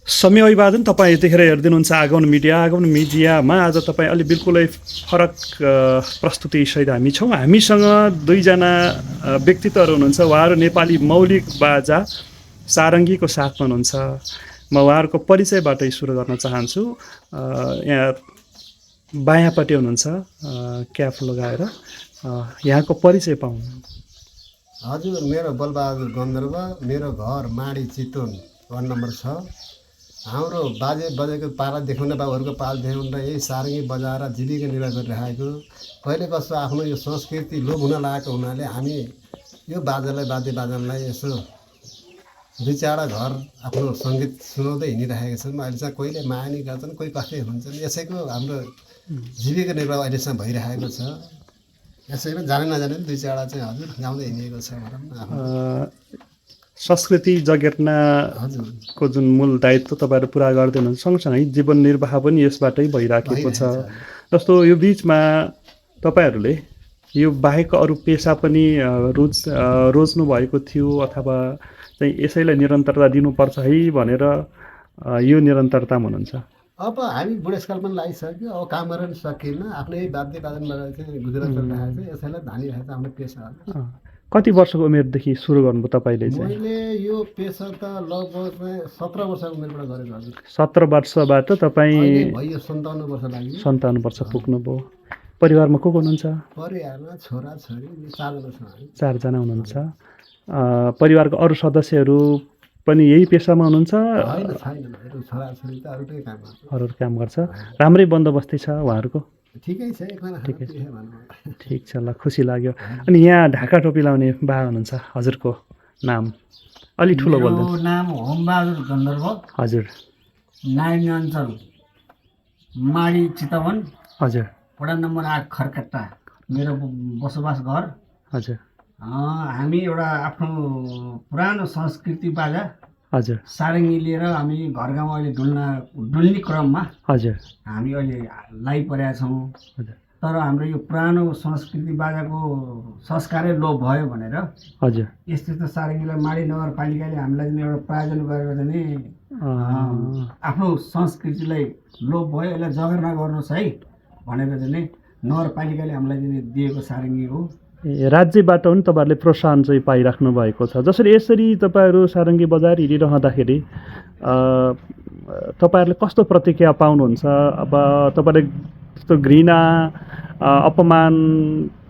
समय अभिवादन तपाईँ यतिखेर हेरिदिनुहुन्छ आगमन मिडियामा आज तपाईँ अलि बिल्कुलै फरक प्रस्तुतिसहित हामी छौँ। हामीसँग दुईजना व्यक्तित्वहरू हुनुहुन्छ। उहाँहरू नेपाली मौलिक बाजा सारङ्गीको साथमा हुनुहुन्छ। म उहाँहरूको परिचयबाटै सुरु गर्न चाहन्छु। यहाँ बायाँपट्टि हुनुहुन्छ क्याप लगाएर, यहाँको परिचय पाउनु। हजुर, मेरो बलबहादुर गन्धर्व, मेरो घर माडी चितवन वार्ड नम्बर 6। हाम्रो बाजे बजेको पाला देखाउन बाबुहरूको पाला देखाउन यही सारङ्गी बजाएर जीविका निर्वाह गरिरहेको। कहिले कस्तो आफ्नो यो संस्कृति लोप हुन लागेको हुनाले हामी यो वाद्य बादनलाई यसो दुई चारवटा घर आफ्नो सङ्गीत सुनाउँदै हिँडिरहेका छौँ। अहिलेसम्म कहिले माया गर्छन्, कोही कतै हुन्छन्। यसैको हाम्रो जीविका निर्वाह अहिलेसम्म भइरहेको छ। यसैमा जाने नजाने दुई चारवटा चाहिँ हजुर गाउँदै हिँडेको छ भनौँ न। संस्कृति जगेर्नाको जुन मूल दायित्व तपाईँहरू पुरा गर्दै हुनुहुन्छ, सँगसँगै जीवन निर्वाह पनि यसबाटै भइराखेको छ। जस्तो यो बिचमा तपाईँहरूले यो बाहेक अरू पेसा पनि रोज्नु भएको थियो, अथवा चाहिँ यसैलाई निरन्तरता दिनुपर्छ है भनेर यो निरन्तरतामा हुनुहुन्छ? अब हामी बुढेसकाल पनि लागिसक्यो, अब काम गर्न पनि सकिन्न। आफ्नै वाद्य बादनबाट चाहिँ गुजरात चलिरहेको छ। यसैलाई धानिरहेको छ आफ्नो पेसा। कति वर्षको उमेरदेखि सुरु गर्नुभयो तपाईँले चाहिँ? मैले यो पेसा त लगभग 17 वर्षको उमेरबाट गरेको हजुर। 17 वर्षबाट तपाईँ भयो 57 वर्ष लाग्यो। 57 वर्ष पुग्नुभयो। परिवारमा को हुनुहुन्छ? परिवारमा छोरा छोरी 4जना छौँ हामी। 4जना हुनुहुन्छ। परिवारको अरू सदस्यहरू पनि यही पेसामा हुनुहुन्छ? होइन, छैन। छोरा छोरी त अरूकै काम गर्छ। अरू काम गर्छ। राम्रै बन्दोबस्ती छ उहाँहरूको? ठिकै छ, ठिकै छ। ठिक छ, ल, खुसी लाग्यो। अनि यहाँ ढाका टोपी लाउने बा हुनुहुन्छ, हजुरको नाम अलि ठुलो बोल्नु। मेरो नाम होमबहादुर गन्धर्व। हजुर। नारायणी अञ्चल माडी चितवन। हजुर। वडा नम्बर 8 खरकट्टा मेरो बसोबास घर। हजुर। हामी एउटा आफ्नो पुरानो संस्कृति बाजा हजुर सारङ्गी लिएर हामी घर गाउँ अहिले डुल्ने क्रममा हजुर हामी अहिले लागिपरेका छौँ। हजुर। तर हाम्रो यो पुरानो संस्कृति बाजाको संस्कारै लोप भयो भनेर हजुर यस्तो सारङ्गीलाई माडी नगरपालिकाले हामीलाई चाहिँ एउटा प्रायोजन गरेर चाहिँ आफ्नो संस्कृतिलाई लोप भयो, यसलाई जगेर्ना गर्नुहोस् है भनेर चाहिँ नगरपालिकाले हामीलाई चाहिँ दिएको सारङ्गी हो। राज्यबाट पनि तपाईँहरूले प्रोत्साहन चाहिँ पाइराख्नु भएको छ। जसरी यसरी तपाईँहरू सारङ्गी बजाएर हिँडिरहँदाखेरि तपाईँहरूले कस्तो प्रतिक्रिया पाउनुहुन्छ? अब तपाईँले त्यस्तो घृणा, अपमान,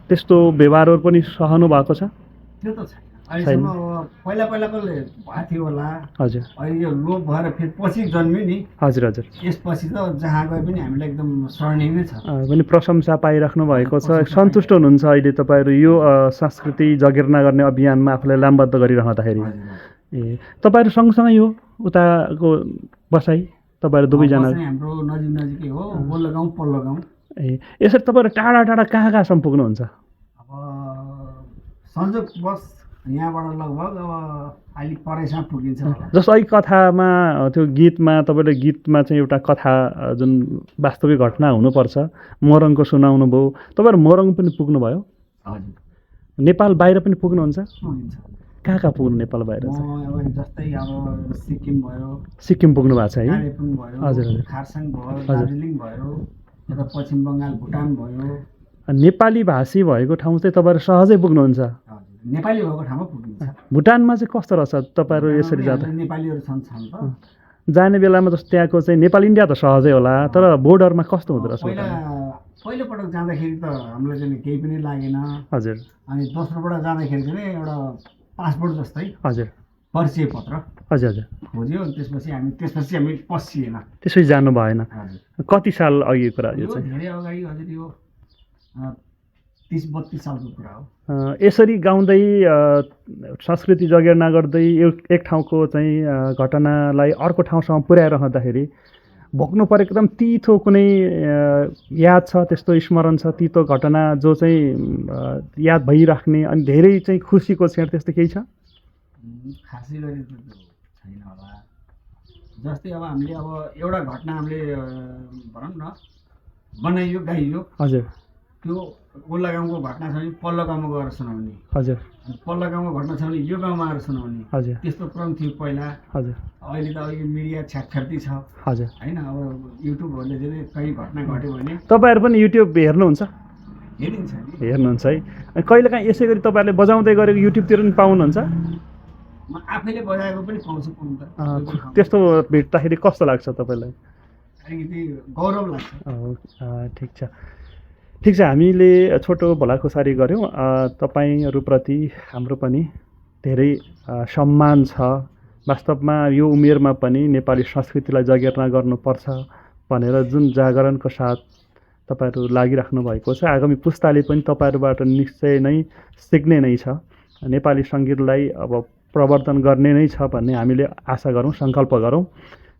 त्यस्तो व्यवहारहरू पनि सहनु भएको छ? त्यो त छैन अहिलेसम्म। पहिला पहिलाको भएको थियो होला। हजुर। अहिले यो लोप भएर फेरि पछि जन्मियो नि। हजुर हजुर। यसपछि त जहाँ गए पनि हामीलाई एकदम स्वर्णीय नै छ। पनि प्रशंसा पाइराख्नु भएको छ। सन्तुष्ट हुनुहुन्छ अहिले तपाईँहरू यो संस्कृति जगेर्ना गर्ने अभियानमा आफूलाई लामबद्ध गरिरहँदाखेरि? ए, तपाईँहरू सँगसँगै हो उताको बसाइ? तपाईँहरू दुवैजना हाम्रो नजिक नजिकै हो, वल्लो गाउँ पल्लो गाउँ। ए, यसरी तपाईँहरू टाढा टाढा कहाँसम्म पुग्नुहुन्छ? अब संयोगवश यहाँबाट लगभग अब अलिक परैसम्म पुगिन्छ होला। जस्तो अहिले कथामा त्यो गीतमा तपाईँले गीतमा चाहिँ एउटा कथा जुन वास्तविक घटना हुनुपर्छ मोरङको सुनाउनु भयो। तपाईँहरू मोरङ पनि पुग्नुभयो? हजुर। नेपाल बाहिर पनि पुग्नुहुन्छ? पुगिन्छ। कहाँ पुग्नु नेपाल बाहिर? अब जस्तै अब सिक्किम भयो, सिक्किम पुग्नु भएको छ है? कालेबुङ भयो, हजुर हजुर, खारसाङ भयो, दार्जिलिङ भयो, यता पश्चिम बङ्गाल भुटान भयो। नेपाली भाषी भएको ठाउँ चाहिँ तपाईँहरू सहजै पुग्नुहुन्छ? नेपाली भएको ठाउँमा पुगिन्छ। भुटानमा चाहिँ कस्तो रहेछ तपाईँहरू यसरी जाँदा? नेपालीहरू छन् त जाने बेलामा जस्तो त्यहाँको चाहिँ नेपाल इन्डिया त सहजै होला, तर बोर्डरमा कस्तो हुँदो रहेछ? पहिलोपटक जाँदाखेरि त हामीलाई चाहिँ केही पनि लागेन। हजुर। अनि दोस्रोपल्ट जाँदाखेरि चाहिँ एउटा पासपोर्ट जस्तै हजुर परिचय पत्र हजुर हजुर खोज्यो। त्यसपछि हामी पसिएन। त्यसपछि जानु भएन? कति साल अघिको कुरा यो चाहिँ? धेरै अगाडि हजुर, यो 30-32 सालको कुरा हो। यसरी गाउँदै संस्कृति जगेर्ना गर्दै एक ठाउँको चाहिँ घटनालाई अर्को ठाउँसम्म पुर्याइरहँदाखेरि भोग्नु परेको एकदम तितो कुनै याद छ, त्यस्तो स्मरण छ, तितो घटना जो चाहिँ याद भइराख्ने अनि धेरै चाहिँ खुसीको क्षण त्यस्तो केही छ? खासै गरी छैन होला। जस्तै अब हामीले अब एउटा घटना हामीले भनौँ न बनाइयो, गाइयो। हजुर। त्यो ओल्ला गाउँको घटना छ भने पल्लो गाउँमा गएर सुनाउने, हजुर अनि पल्लो गाउँमा घटना छ भने यो गाउँमा आएर सुनाउने, हजुर त्यस्तो क्रम थियो पहिला। हजुर अहिले त अहिले मिडिया छ्यापछ्याप्ती छ हजुर। होइन। अब युट्युबहरूले चाहिँ कहीँ घटना घट्यो भने तपाईँहरू पनि युट्युब हेर्नुहुन्छ? हेरिन्छ नि। हेर्नुहुन्छ है। अनि कहिलेकाहीँ यसै गरी तपाईँहरूले बजाउँदै गरेको युट्युबतिर पनि पाउनुहुन्छ? म आफैले बजाएको पनि पाउँछु पाउनु त। त्यस्तो भेट्दाखेरि कस्तो लाग्छ तपाईँलाई? अलिकति गौरव लाग्छ। ठिक छ ठिक छ। हामीले छोटो भलाखुसारी गऱ्यौँ। तपाईँहरूप्रति हाम्रो पनि धेरै सम्मान छ। वास्तवमा यो उमेरमा पनि नेपाली संस्कृतिलाई जगेर्ना गर्नुपर्छ भनेर जुन जागरणको साथ तपाईँहरू लागिराख्नु भएको छ, आगामी पुस्ताले पनि तपाईँहरूबाट निश्चय नै सिक्ने नै छ। नेपाली सङ्गीतलाई अब प्रवर्धन गर्ने नै छ भन्ने हामीले आशा गरौँ, सङ्कल्प गरौँ।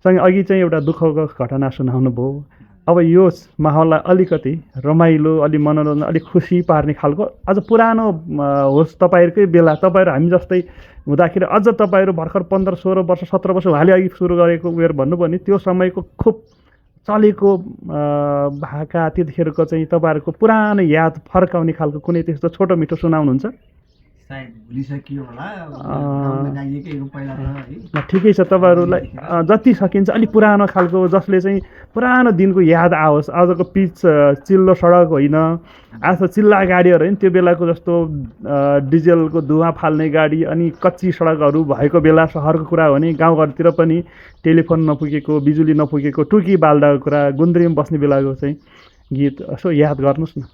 सँगै अघि चाहिँ एउटा दुःखको घटना सुनाउनु भयो। अब यो माहौललाई अलिकति रमाइलो, अलि मनोरञ्जन, अलिक खुसी पार्ने खालको अझ पुरानो होस् तपाईँहरूकै बेला, तपाईँहरू हामी जस्तै हुँदाखेरि अझ तपाईँहरू भर्खर 15-16 वर्ष 17 वर्ष हालै अघि सुरु गरेको उमेर भन्नुभयो भने त्यो समयको खुब चलेको भाका त्यतिखेरको चाहिँ तपाईँहरूको पुरानो याद फर्काउने खालको कुनै त्यस्तो छोटो मिठो सुनाउनुहुन्छ? सायद भुलिसकियो होला, गाउन गाइएकै हो पहिला त है। ठिकै छ। तपाईँहरूलाई जति सकिन्छ अलिक पुरानो खालको जसले चाहिँ पुरानो दिनको याद आओस्। आजको पिच चिल्लो सडक होइन, आज चिल्ला गाडीहरू होइन, त्यो बेलाको जस्तो डिजेलको धुवा फाल्ने गाडी अनि कच्ची सडकहरू भएको बेला सहरको कुरा हो भने गाउँघरतिर पनि टेलिफोन नपुगेको, बिजुली नपुगेको, टुकी बाल्दाको कुरा, गुन्द्रीमा बस्ने बेलाको चाहिँ गीत यसो याद गर्नुहोस् न।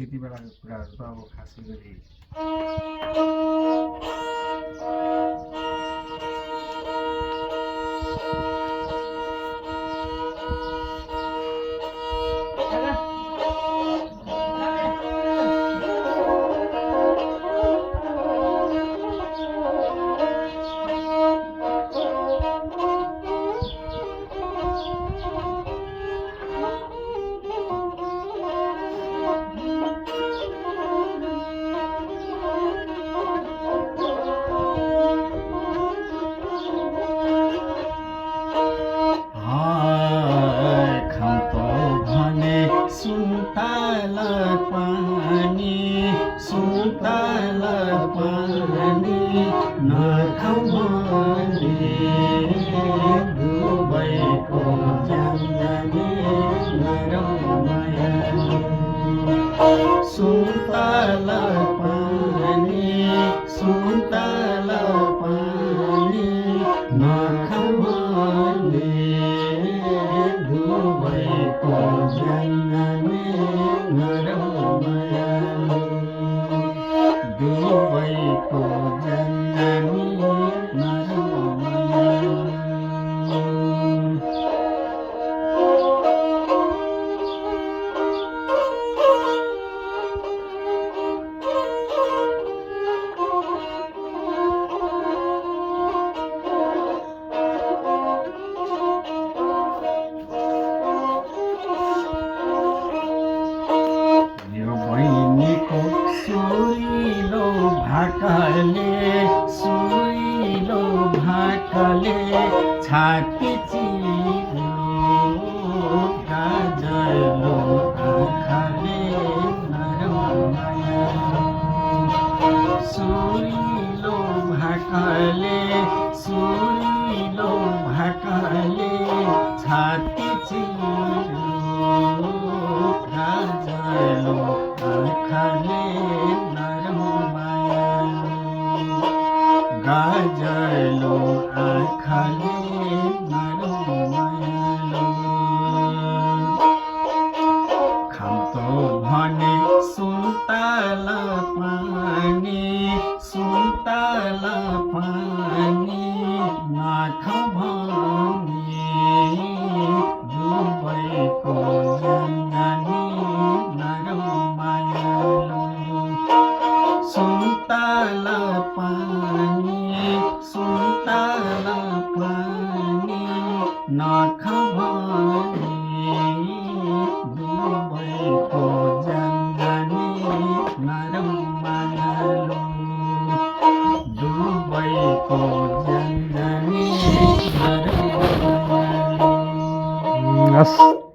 त्यति बेलाको कुराहरू त अब खासै गरी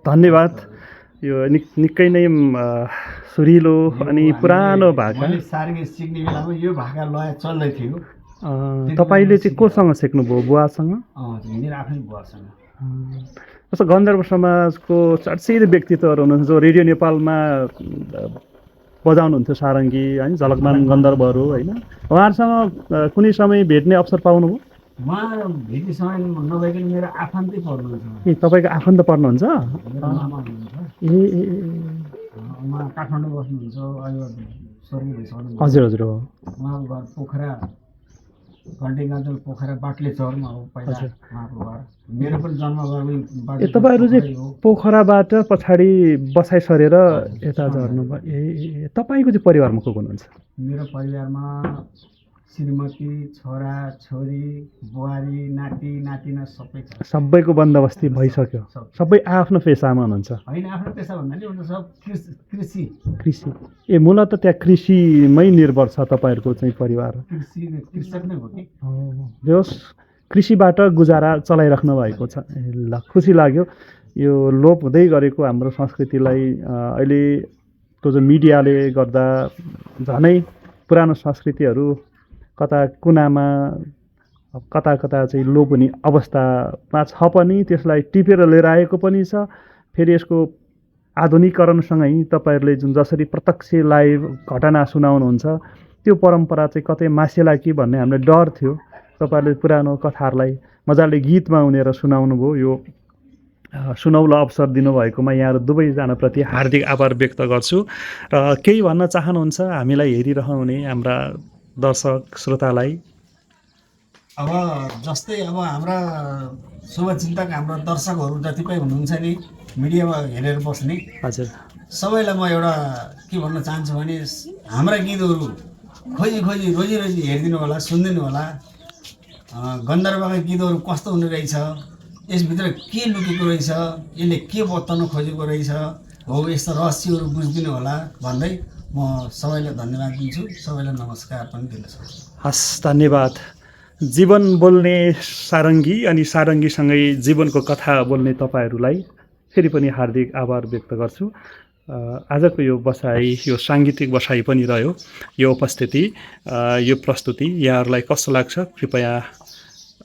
धन्यवाद। यो निकै नै सुरिलो अनि पुरानो भाका। मैले सारङ्गी सिक्ने बेलामा यो भाका लय चल्दै थियो। तपाईँले चाहिँ कोसँग सिक्नुभयो, बुवासँग? मेरो आफ्नै बुवासँग। जस्तो गन्धर्व समाजको चर्चित व्यक्तित्वहरू हुनुहुन्छ जो रेडियो नेपालमा बजाउनुहुन्थ्यो सारङ्गी होइन, झलकमान गन्धर्वहरू होइन, उहाँहरूसँग कुनै समय भेट्ने अवसर पाउनुभयो? उहाँ भेट्ने समय नभइकन मेरो आफन्तै पर्नुहुन्छ। ए तपाईँको आफन्त पर्नुहुन्छ? मेरो मामा हुनुहुन्छ। उहाँ काठमाडौँ बस्नुहुन्छ, अहिले स्वर्गीय भइसक्नु। हजुर हजुर हो। उहाँको घर पोखरा, घन्टे गाजल पोखरा बाटले चौरमा हो पहिला उहाँको घर। मेरो पनि जन्म घर तपाईँहरू चाहिँ पोखराबाट पछाडि बसाइ सरेर यता झर्नुभयो। ए तपाईँको चाहिँ परिवारमा को हुनुहुन्छ? मेरो परिवारमा श्रीमती, छोरा छोरी, बुहारी, नाति नातिना सबै छ। सबैको बन्दोबस्ती भइसक्यो? सबै आफ्नो पेसामा हुनुहुन्छ? होइन, आफ्नो पेसा भन्नाले उनीहरू सब कृषि। कृषि। ए मूलत त्यहाँ कृषिमै निर्भर छ तपाईँहरूको चाहिँ परिवार? कृषक नै हो कि। होस्, कृषिबाट गुजारा चलाइराख्नु भएको छ। ल, खुसी लाग्यो। यो लोप हुँदै गरेको हाम्रो संस्कृतिलाई अहिलेको जो मिडियाले गर्दा झनै पुरानो संस्कृतिहरू कता कुनामा कता कता चाहिँ लोप हुने अवस्थामा छ पनि, त्यसलाई टिपेर लिएर आएको पनि छ। फेरि यसको आधुनिकीकरणसँगै तपाईँहरूले जुन जसरी प्रत्यक्ष लाइभ घटना सुनाउनुहुन्छ त्यो परम्परा चाहिँ कतै मासेला कि भन्ने हामीलाई डर थियो। तपाईँहरूले पुरानो कथाहरूलाई मजाले गीतमा उनेर सुनाउनु भयो। यो सुनौलो अवसर दिनुभएकोमा यहाँहरू दुवैजनाप्रति हार्दिक आभार व्यक्त गर्छु। र केही भन्न चाहनुहुन्छ हामीलाई हेरिरहने हाम्रा दर्शक श्रोतालाई? अब जस्तै अब हाम्रा शुभचिन्तक, हाम्रा दर्शकहरू जति पनि हुनुहुन्छ नि मिडियामा हेरेर बस्ने, हजुर, सबैलाई म एउटा के भन्न चाहन्छु भने हाम्रा गीतहरू खोजी खोजी रोजी रोजी हेरिदिनु होला, सुनिदिनु होला। गन्धर्वका गीतहरू कस्तो हुने रहेछ, यसभित्र के लुकेको रहेछ, यसले के बताउन खोजेको रहेछ, हो यस्तो रहस्यहरू बुझिदिनु होला भन्दै म सबैलाई धन्यवाद दिन्छु। सबैलाई नमस्कार पनि दिन सक्छु। हस्, धन्यवाद। जीवन बोल्ने सारङ्गी अनि सारङ्गीसँगै जीवनको कथा बोल्ने तपाईँहरूलाई फेरि पनि हार्दिक आभार व्यक्त गर्छु। आजको यो बसाइ, यो साङ्गीतिक बसाइ पनि रह्यो। यो उपस्थिति, यो प्रस्तुति यहाँहरूलाई कस्तो लाग्छ कृपया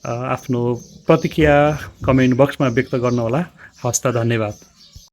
आफ्नो प्रतिक्रिया कमेन्ट बक्समा व्यक्त गर्नुहोला। हस् त, धन्यवाद।